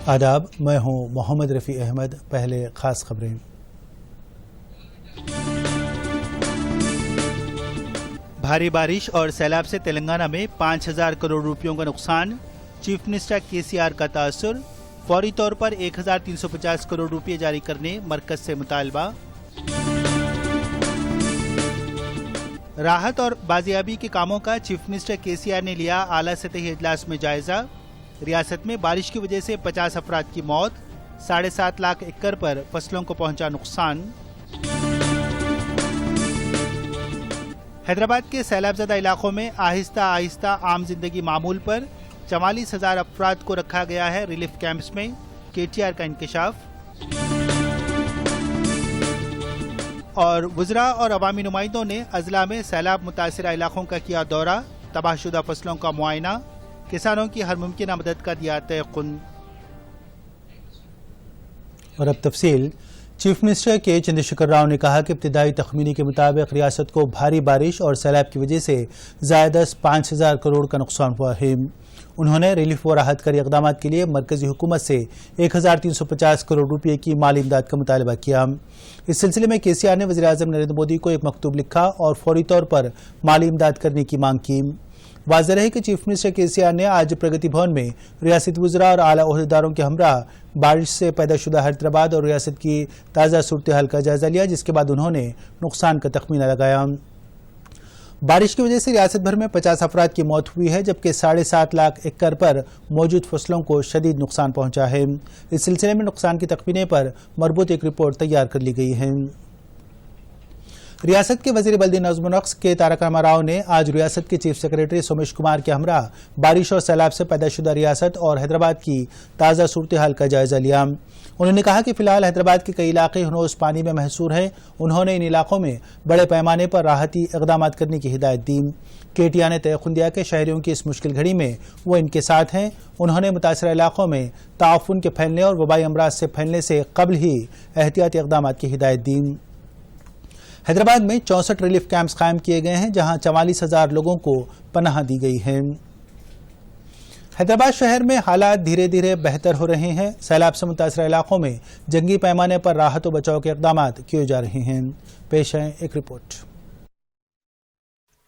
आदाब, मैं हूं मोहम्मद रफ़ी अहमद। पहले खास खबरें। भारी बारिश और सैलाब से तेलंगाना में 5,000 करोड़ रुपयों का नुकसान। चीफ मिनिस्टर केसीआर का तासुर। फौरी तौर पर 1,350 करोड़ रुपये जारी करने मरकज से मुतालबा। राहत और बाजियाबी के कामों का चीफ मिनिस्टर केसीआर ने लिया आला सतही इजलास में जायजा। रियासत में बारिश की वजह से 50 अफराद की मौत। 7.5 लाख एकड़ पर फसलों को पहुंचा नुकसान। हैदराबाद के सैलाबजदा इलाकों में आहिस्ता आहिस्ता आम जिंदगी मामूल पर। 44,000 अफराद को रखा गया है रिलीफ कैंप्स में। केटीआर का इंकशाफ। और वज़रा और अवामी नुमाइंदों ने अजला में सैलाब मुतासिरा इलाकों का किया दौरा। तबाहशुदा फसलों का मुआयना। किसानों की हर मुमकिन मदद का दिया तयक़ुन। और अब तफसील। चीफ मिनिस्टर के चंद्रशेखर राव ने कहा कि इब्तिदाई तखमीनी के मुताबिक रियासत को भारी बारिश और सैलाब की वजह से ज़ायद 5,000 करोड़ का नुकसान हुआ है। उन्होंने रिलीफ व राहत करी इक़दाम के लिए मरकजी हुकूमत से 1,350 करोड़ रुपये की माली इमदाद का मुतालबा किया। इस सिलसिले में केसीआर ने वज़ीर-ए-आज़म नरेंद्र मोदी को एक मकतूब लिखा और फौरी तौर पर माली इमदाद करने की मांग की। वाज़ेह है कि चीफ मिनिस्टर केसीआर ने आज प्रगति भवन में रियासती वज़रा और आला ओहदेदारों के हमराह बारिश से पैदा शुदा हैदराबाद और रियासत की ताज़ा सूरत हाल का जायजा लिया, जिसके बाद उन्होंने नुकसान का तखमीना लगाया। बारिश की वजह से रियासत भर में 50 अफराद की मौत हुई है, जबकि 7.5 लाख एकड़ पर मौजूद फसलों को शदीद नुकसान पहुंचा है। इस सिलसिले में नुकसान के तखमीने पर मरबूत एक रिपोर्ट तैयार कर ली गई है। रियासत के वज़ीर बल्दी नज़्म नक्श के तारक रामा राव ने आज रियासत के चीफ सेक्रेटरी सोमेश कुमार के हमराह बारिश और सैलाब से पैदा शुदा रियासत और हैदराबाद की ताज़ा सूरत हाल का जायजा लिया। उन्होंने कहा कि फिलहाल हैदराबाद के कई इलाके हनोज पानी में महसूर हैं। उन्होंने इन इलाकों में बड़े पैमाने पर राहती इक़दाम करने की हिदायत दी। केटीआर ने तयक़ुन दिया कि शहरियों की इस मुश्किल घड़ी में वो इनके साथ हैं। उन्होंने मुतासरा इलाकों में ताउफ़ुन के फैलने और वबाई अमराज से फैलने से कबल ही एहतियाती इक़दाम की हिदायत दी। हैदराबाद में 64 रिलीफ कैंप्स कायम किए गए हैं, जहां 44,000 लोगों को पनाह दी गई है। हैदराबाद शहर में हालात धीरे धीरे बेहतर हो रहे हैं। सैलाब से मुतासरा इलाकों में जंगी पैमाने पर राहत व बचाव के इक़दाम किए जा रहे हैं। पेश है एक रिपोर्ट।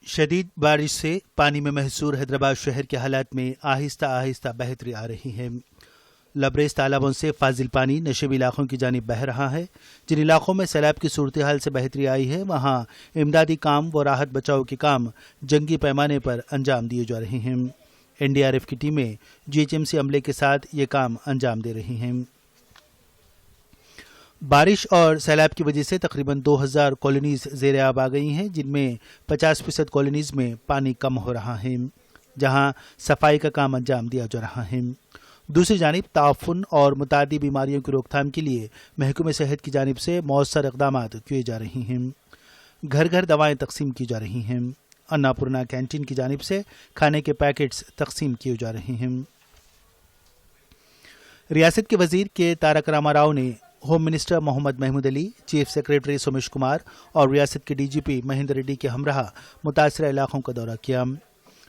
शदीद बारिश से पानी में महसूर हैदराबाद शहर के हालात में आहिस्ता आहिस्ता बेहतरी आ रही है। लबरेज तालाबों से फाजिल पानी नशेबी इलाकों की जानिब बह रहा है। जिन इलाकों में सैलाब की सूरत हाल से बेहतरी आई है, वहाँ इमदादी काम व राहत बचाव के काम जंगी पैमाने पर अंजाम दिए जा रहे हैं। NDRF की टीमें GHMC अमले के साथ ये काम अंजाम दे रही हैं। बारिश और सैलाब की वजह से तकरीबन 2,000 कॉलोनीज ज़ेर आब आ गई हैं, जिनमें 50% कॉलोनीज में पानी कम हो रहा है, जहाँ सफाई का काम अंजाम दिया जा रहा है। दूसरी जानिब ताउफ़ुन और मुतादी बीमारियों की रोकथाम के लिए महकमे सेहत की जानिब से मौसर इक़दाम किए जा रहे हैं। घर घर दवाएं तकसीम की जा रही हैं। अन्नापूर्णा कैंटीन की जानिब से खाने के पैकेट्स तकसीम किए जा रहे हैं। रियासत के वज़ीर के तारक रामा राव ने home minister Mohammad Mahmood Ali, chief secretary Somesh Kumar और रियासत के DGP महेंद्र रेड्डी के हमराह मुतासरा इलाकों का दौरा किया।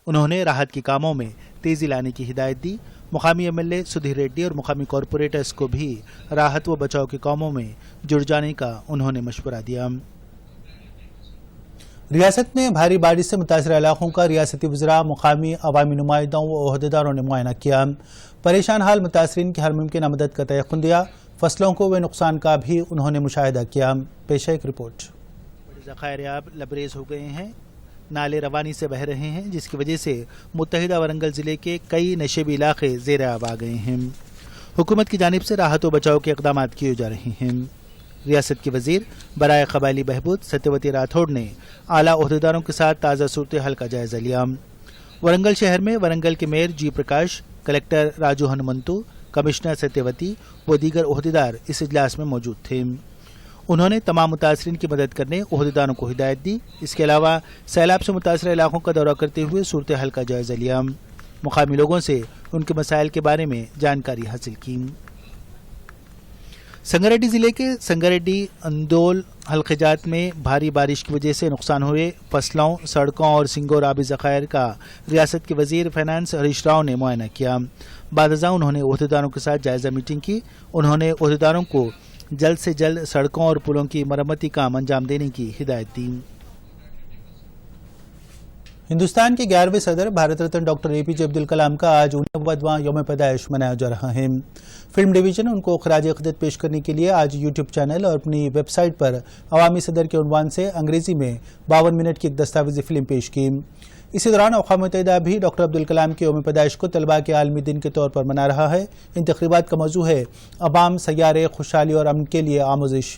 उन्होंने राहत के कामों में तेज़ी लाने की हिदायत दी। मुकामी MLA सुधीर रेड्डी और मुकामी कॉरपोरेटर्स को भी राहत व बचाव के कामों में जुड़ जाने का उन्होंने मशवरा दिया। रियासत में भारी बारिश से मुतासरा इलाकों का रियासती वज़रा, मुकामी अवामी नुमाइंदों व ओहदेदारों ने मुआयना किया। परेशान हाल मुतासरीन की हर मुमकिन मदद का तयक़ुन दिया। फसलों को हुए नुकसान का भी उन्होंने मुशाहिदा किया। पेश है एक रिपोर्ट। ज़खायर लबरेज हो गए हैं, नाले रवानी से बह रहे हैं, जिसकी वजह से मुत्तहिदा वरंगल ज़िले के कई नशेबी इलाके ज़ेर आब आ गए हैं। हुकूमत की जानिब से राहत व बचाव के इक़दाम किए जा रहे हैं। रियासत के वज़ीर बराए क़बायली बहबूद सत्यवती राठौड़ ने आला ओहदेदारों के साथ ताज़ा सूरत हाल का जायजा लिया। वरंगल शहर में वरंगल के मेयर G प्रकाश, कलेक्टर राजू हनुमंतु, कमिश्नर सत्यवती व दीगर ओहदेदार इस इजलास में मौजूद थे। उन्होंने तमाम मुतासरीन की मदद करने ओहदेदारों को हिदायत दी। इसके अलावा सैलाब से मुतासरा इलाकों का दौरा करते हुए सूरत हाल का जायजा लिया। मुकामी लोगों से उनके मसाइल के बारे में जानकारी हासिल की। संगारेड्डी जिले के संगारेड्डी अंदोल हल्केजात में भारी बारिश की वजह से नुकसान हुए फसलों, सड़कों और सिंगोर आबी ज़खायर का रियासत के वज़ीर फाइनेंस हरीश राव ने मुआयना किया। بعد ازاں انہوں نے عہدیداروں کے ساتھ جائزہ میٹنگ کی. انہوں نے عہدیداروں کو جلد سے جلد سڑکوں اور پلوں کی مرمتی کام انجام دینے کی ہدایت دی. ہندوستان کے 11ویں صدر بھارت رتن ڈاکٹر اے پی جے عبدالکلام کا آج 89واں یوم پیدائش منایا جا رہا ہے. فلم ڈویژن ان کو خراج عقیدت پیش کرنے کے لیے آج یوٹیوب چینل اور اپنی ویب سائٹ پر عوامی صدر کے عنوان سے انگریزی میں 52 منٹ کی ایک دستاویزی فلم پیش کی. اسی دوران اقوام متحدہ بھی ڈاکٹر عبدالکلام کے یوم پیدائش کو طلباء کے عالمی دن کے طور پر منا رہا ہے. ان تقریبات کا موضوع ہے عوام، سیارے، خوشحالی اور امن کے لیے آموزش.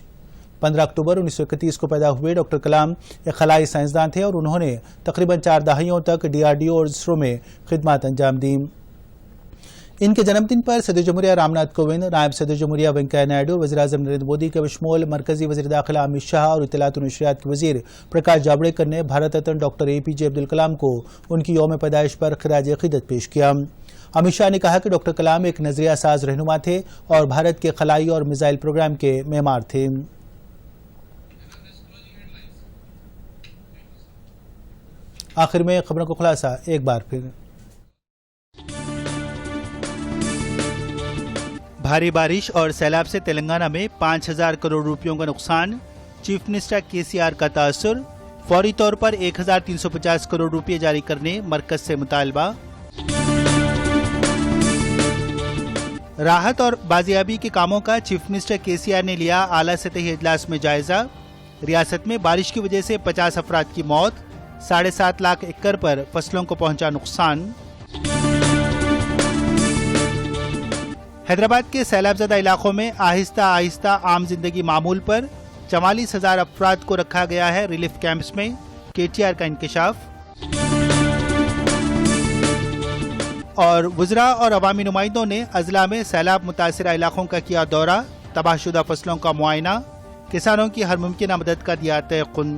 15 اکتوبر 1931 کو پیدا ہوئے ڈاکٹر کلام ایک خلائی سائنسدان تھے اور انہوں نے تقریباً 4 دہائیوں تک DRDO اور اسرو میں خدمات انجام دیں. ان کے جنم دن پر صدر جمہوریہ رام ناتھ کووند، نائب صدر جمہوریہ وینکیا نائیڈو، وزیر اعظم نریندر مودی کے بشمول مرکزی وزیر داخلہ امت شاہ اور اطلاعات و نشریات کے وزیر پرکاش جاوڑیکر نے بھارت رتن ڈاکٹر اے پی جے عبدالکلام کو ان کی یوم پیدائش پر خراج عقیدت پیش کیا. امت شاہ نے کہا کہ ڈاکٹر کلام ایک نظریہ ساز رہنما تھے اور بھارت کے خلائی اور میزائل پروگرام کے معمار تھے. آخر میں خبروں کو خلاصہ ایک بار پھر. بھاری بارش اور سیلاب سے تلنگانہ میں 5,000 کروڑ روپیوں کا نقصان. چیف منسٹر KCR کا تاثر. فوری طور پر 1,350 کروڑ روپے جاری کرنے مرکز سے مطالبہ. راحت اور بازیابی کے کاموں کا چیف منسٹر KCR نے لیا اعلیٰ سطحی اجلاس میں جائزہ. ریاست میں بارش کی وجہ سے 50 افراد کی موت. 7.5 لاکھ ایکڑ پر فصلوں کو پہنچا نقصان. حیدرآباد کے سیلاب زدہ علاقوں میں آہستہ آہستہ عام زندگی معمول پر. 44,000 افراد کو رکھا گیا ہے ریلیف کیمپس میں. KTR کا انکشاف. اور وزراء اور عوامی نمائندوں نے اضلاع میں سیلاب متاثرہ علاقوں کا کیا دورہ. تباہ شدہ فصلوں کا معائنہ. کسانوں کی ہر ممکنہ مدد کا دیا تیقن.